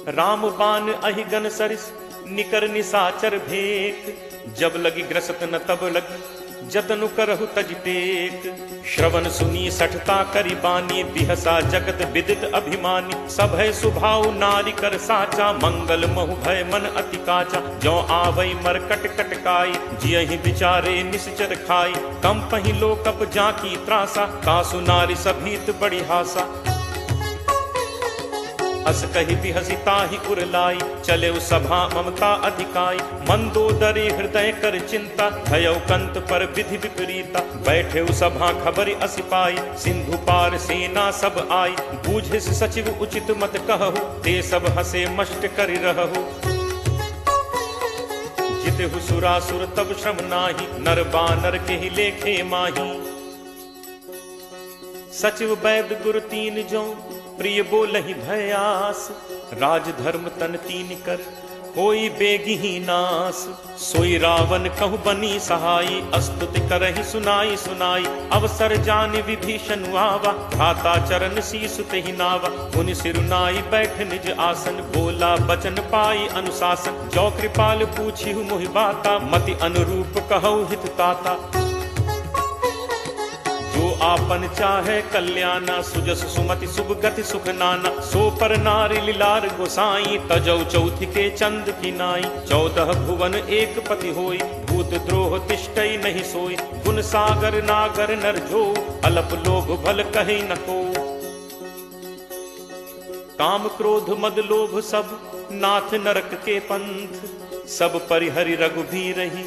राम बान अहिगन सरिस निकर निसाचर भेक, जब लगी ग्रसत न तब लगी जतनु करहु तज टेक। श्रवण सुनी सठता करी बानी, बिहसा जगत विदित अभिमानी। सभय सुभाव नारी कर साचा, मंगल महु भय मन अति काचा। जो आवई मरकट कटकाई, जियहि विचारे निश्चर खाई। कम पही लोकप जाकी त्रासा, कासु नारी सभीत बड़ी हासा। अस कही बिहसी ताहि उरलाई, चले सभा ममता अधिकाई। मंदोदरी हृदय कर चिंता, भयउ कंत पर विधि विपरीता। बैठे सभा खबर असि पाई, सिंधु पार सेना सब आई। बूझिस सचिव उचित मत कहु, ते सब हसे मष्ट करि रहु। जितहु सुरासुर तब श्रम नाही, नर बानर केहि लेखे माही। सचिव वैद गुरु तीन जो, प्रिय बोलहि भयास। राज धर्म तन तीन कर, होई बेगिही नास। सोई रावण कहु बनी सहाई, अस्तुति करहि सुनाई सुनाई। अवसर जानि विभीषण आवा, भ्राता चरण शीस तेहि नावा। मुनि सिरुनाई बैठ निज आसन, बोला बचन पाई अनुशासन। जो कृपाल पूछिहु मोहि बाता, मति अनुरूप कहु हित ताता। जो आपन चाहे कल्याणा, सुजस सुमति शुभ गति सुख नाना। सो पर नारी लीलार गोसाई, तजौ चौथि के चंद की नाई। 14 भुवन एक पति होई, भूत द्रोह तिष्ठई नहीं सोई। गुण सागर नागर नर जो, अलप लोभ भल कहि न को। काम क्रोध मद लोभ सब, नाथ नरक के पंथ। सब परिहरि रघुबीरहि,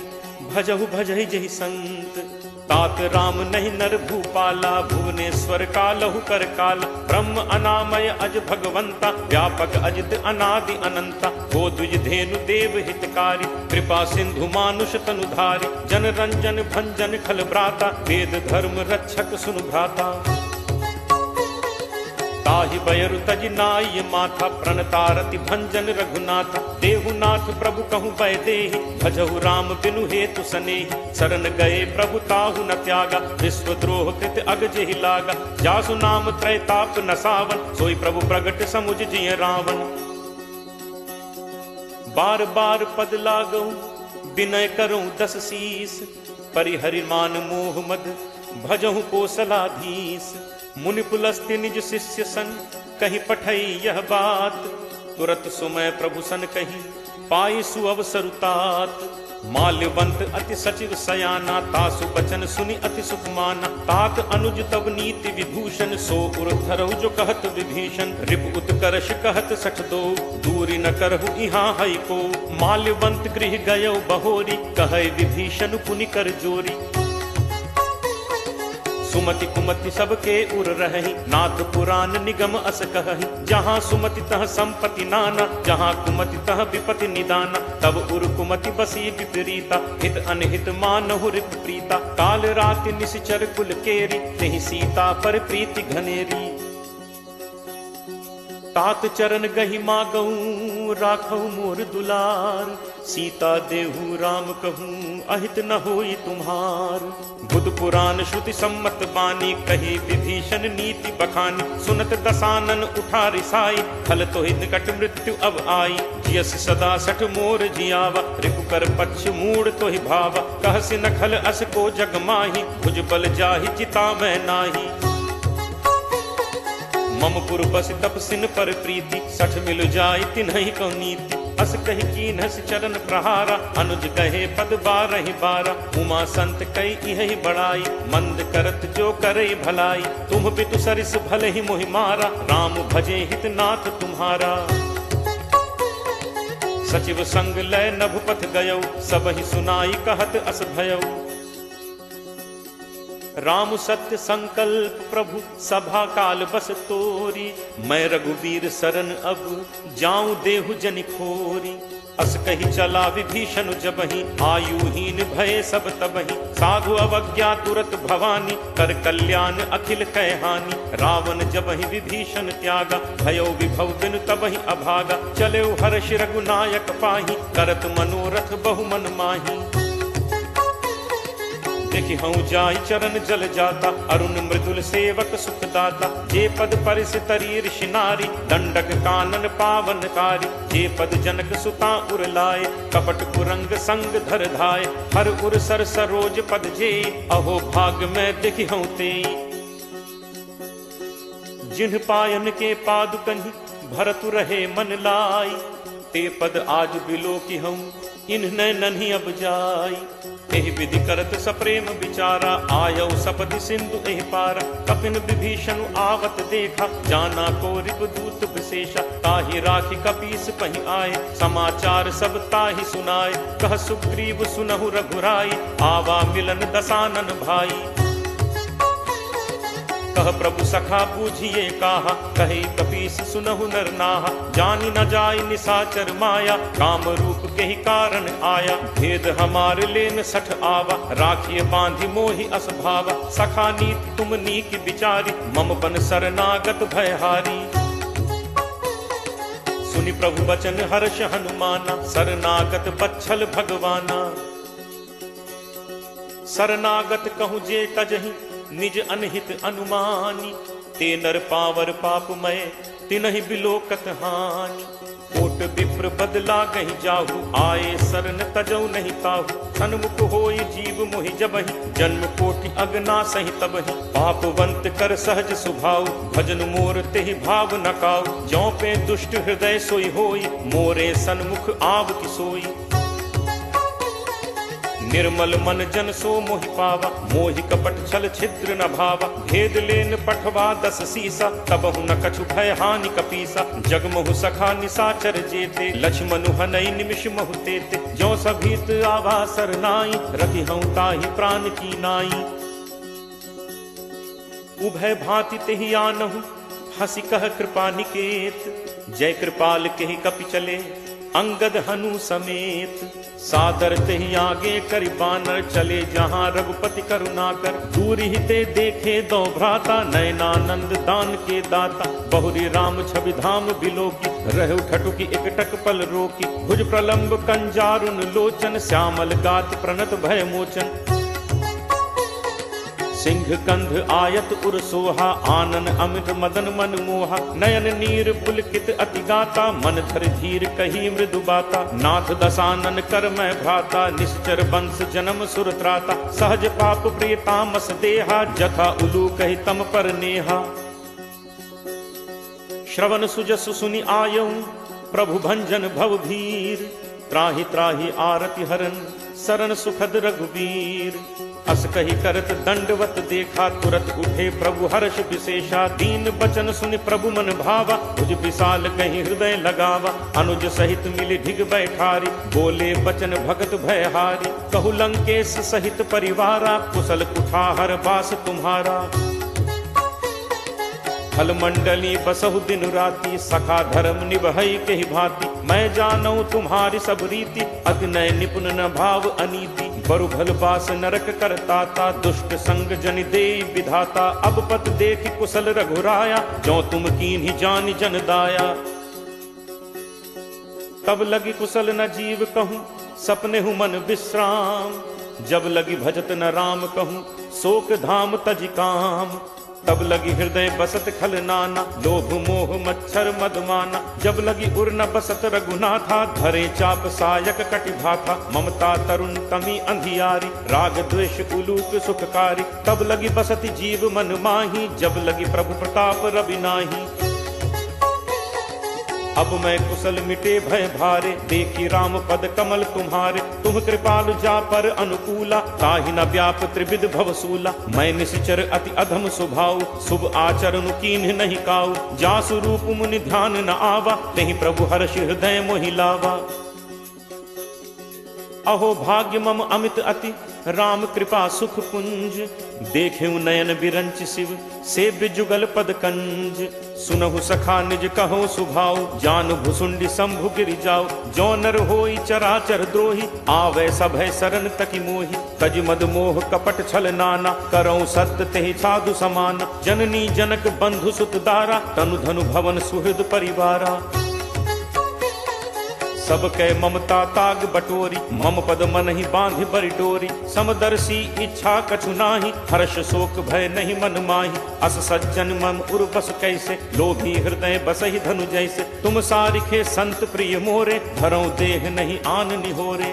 भजहु भजहि जहि संत। तात राम नहीं नर भूपाला, भुवनेश्वर कालहु कर काला। ब्रह्म अनामय अज भगवंता, व्यापक अजित अनादि अनंता। गो द्विज धेनु देव हितकारी, कृपा सिंधु मानुष तनुधारी। जन रंजन भंजन खल भ्राता, वेद धर्म रक्षक सुनु भ्राता। ताहि बयरु तज नाय माथा, प्रणतारति भंजन रघुनाथा। देहुनाथ प्रभु कहु भय देहि, भजहु राम बिनु हेतु सनेहि। शरण गए प्रभु ताहु न त्यागा, विश्वद्रोह कृत अग जेहि लागा। जासु नाम त्रैताप न सावन, सोई प्रभु प्रगट समुझ जिय रावण। बार बार पद लागऊ, विनय करऊं 10 शीस। परिहरि मान मोह मद, भजहु कोसलाधीश। मुनि पुलस्त्य निज शिष्य सन, कही पठई यह बात। तुरत सुमय प्रभु सन कही, पाई सुअवसर तात। माल्यवंत अति सचिव सयाना, तासु बचन सुनि अति सुख माना। तात अनुज तब नीति विभूषण, सो उर धरहु जो कहत विभीषण। रिप उत्कर्ष कहत सठ दो, दूरी न करहु इहाँ हई को। माल्यवंत गृह गयो बहोरी, कहे विभीषण पुनि कर जोरी। सुमति कुमति सबके उर रहहि, नाथ पुराण निगम अस कहहि। जहाँ सुमति तह संपत्ति नाना, जहाँ कुमति तह विपति निदाना। तब उर कुमति बसी विपरीता, हित अनहित मानहु रिप प्रीता। काल राति निश्चर कुल केरी, तेहि सीता पर प्रीति घनेरी। तात चरण गहि मागऊं, राखऊ मोर दुलार। सीता देहु राम कहूँ, अहित न होई तुम्हार। बुध पुराण श्रुति सम्मत बानी, कही विभीषण नीति बखानी। सुनत दसानन उठा रिसाई, खल तो निकट मृत्यु अब आई। जियस सदा सठ मोर जियावा, रिपु कर पक्ष मूड तो ही भावा। कहसि न खल अस को जग माही, भुज बल जाहि चिता मैं नाही। मम पुर बस तपसिन पर प्रीति, सठ मिल जाय तिन्हि को नीति। अस कहि कीन्हस चरण प्रहारा, अनुज कहे पद 12 बारा। उमा संत कई इहि बड़ाई, मंद करत जो करे भलाई। तुम पितु सरिस भले ही मोहि मारा, राम भजे हित नाथ तुम्हारा। सचिव संग लय नभपथ गयौ, सबहि सुनाई कहत अस भयौ। राम सत्य संकल्प प्रभु, सभा काल बस तोरी। मैं रघुवीर शरण अब, जाऊं देहु जनि खोरी। अस कही चला विभीषण जबहि, आयुहीन भय सब तबहि। साधु अवज्ञा तुरत भवानी, कर कल्याण अखिल कै हानि। रावण जबहि विभीषण त्यागा, भयो विभव बिनु तबहि अभागा। चले हर्ष रघुनायक पाहि, करत मनोरथ बहु मन माही। देखि हूँ जाई चरण जल जाता, अरुण मृदुल सेवक सुखदाता। जे पद परिस तरी ऋषि नारी, दंडक कानन पावनकारी। जे पद जनक सुता उर लाए, कपट कुरंग संग धर धाय। हर उर सर सरोज पद जे, अहो भाग में देखि हूँ ते। जिन्ह पायन के पादुकहि, भरतु रहे मन लाई। ते पद आज बिलो की हूँ, इन्ह नन्ही अब जाई। एहि विधि करत सप्रेम विचारा, आयौ सपदि सिंधु एहि पारा। कपिन विभीषण आवत देखा, जाना को रिपुदूत विशेषा। ताहि राखी कपीस पहि आए, समाचार सब ताहि सुनाए। कह सुग्रीव सुनहु रघुराई, आवा मिलन दसानन भाई। कह प्रभु सखा बूझिए काहा, कहे कपीस सुनहु नर नाहा। जानी न जाय निसाचर माया, काम रूप के ही कारण आया। भेद हमार लेन सठ आवा, राखिए बांधि मोहि अस भावा। सखा नीति तुम नीक विचारी, मम बन शरणागत भयहारी। सुनि प्रभु बचन हर्ष हनुमाना, शरणागत बच्छल भगवाना। शरणागत कहूँ जे तजहि, निज अनहित अनुमानी। ते नर पावर पापमय, तिनहि बिलोकत हानि। कोट विप्र बदला गहि जाहु, आए शरण तजौ नहीं ताहु। सन्मुख होई जीव मोहि जबहि, जन्म कोटि अगना सहि तबहि। पापवंत कर सहज सुभाउ, भजन मोर तेहि भाव न काउ। ज्यों पे दुष्ट हृदय सोई होई, मोरे सन्मुख आव की सोई। निर्मल मन जन सो मोहि पावा, मोहि कपट छल छिद्र न भावा। भेद लेन पठवा 10 सीसा, तबहु न कछु भय हानि कपीसा। जगमहु सखा निसाचर जेते, लक्ष्मणु हनई निमिष महु तेते। ज्यों सभीत आवा सरनाई, रखि हूँ ताहि प्राण की नाई। उभय भांति तेहि आनहु, हंसी कह कृपा निकेत। जय कृपाल केहि कपि चले, अंगद हनु समेत। सादर तेहि आगे करि बानर, चले जहाँ रघुपति करुणाकर। दूर ही ते देखे दो भ्राता, नयनानंद दान के दाता। बहुरी राम छवि धाम बिलोकी, रहु ठठुकी एकटक पल रोकी। भुज प्रलंब कंजारुन लोचन, श्यामल गात प्रणत भय मोचन। सिंह कंध आयत उर सोहा, आनन अमित मदन मन मोहा। नयन नीर पुलकित अति गाता, मन धर धीर कही मृदु बाता। नाथ दसानन कर मैं भ्राता, निश्चर वंश जन्म सुर त्राता। सहज पाप प्रिय तामस देहा, जथा उलू कही तम पर नेहा। श्रवण सुजसु सुनि आयऊ, प्रभु भंजन भव भीर। त्राहि त्राहि आरति हरन, शरण सुखद रघुवीर। अस कही करत दंडवत देखा, तुरत उठे प्रभु हर्ष विशेषा। दीन बचन सुनि प्रभु मन भावा, तुझ विशाल कहीं हृदय लगावा। अनुज सहित मिली ढिग बैठारी, बोले बचन भगत भयहारी। कहु लंकेश सहित परिवारा, कुशल कुठाहर बास तुम्हारा। फल मंडली बसहु दिन राति, सखा धर्म निभई के ही भांति। मैं जानऊ तुम्हारी सब रीति, अतिनय निपुण न भाव अनीति। बरु भल बास नरक करताता, दुष्ट संग जनि दे विधाता। अब पत देख कुशल रघुराया, जो तुम कीन्ही जानि जन दाया। तब लगी कुशल न जीव कहूँ, सपने हूँ मन विश्राम। जब लगी भजत न राम कहूँ, शोक धाम तज काम। तब लगी हृदय बसत खल नाना, लोभ मोह मच्छर मदमाना। जब लगी उर न बसत रघुनाथा, धरे चाप सायक कटि भाथा। ममता तरुण तमी अंधियारी, राग द्वेष उलूक सुखकारी। तब लगी बसत जीव मन माही, जब लगी प्रभु प्रताप रवि नाही। अब मैं कुशल मिटे भय भारे, देखी राम पद कमल तुम्हारे। तुम कृपालु जा पर अनुकूला, ताहि न व्याप त्रिविध भवसूला। मैं निश्चर अति अधम स्वभाव, शुभ आचरण कीन्ह नहीं काऊ। जासु रूप मुनि ध्यान न आवा, तेहि प्रभु हर्ष हृदय मोहि लावा। अहो भाग्य मम अमित अति, राम कृपा सुख पुंज। देखेउ नयन बिरंच शिव, सेव्य जुगल पद कंज। सुनहु सखा निज कहो सुभाव, जान भुसुंडी शंभु गिरि जाओ। जो नर होई चराचर द्रोही, आवे सभय शरण तकी मोहि। तज मद मोह कपट छल नाना, करऊं सत्य तेहि साधु समाना। जननी जनक बंधु सुत दारा, तनु धनु भवन सुहृद परिवारा। सब कै ममता ताग बटोरी, मम पद मन ही बांधि बरि डोरी। समदर्शी इच्छा कछु नाही, हर्ष शोक भय नहीं मन माही। अस सज्जन मम उर बस कैसे, लोभी हृदय बसहि धनु जैसे। तुम सारिखे संत प्रिय मोरे, धरऊं देह नहीं आन निहोरे।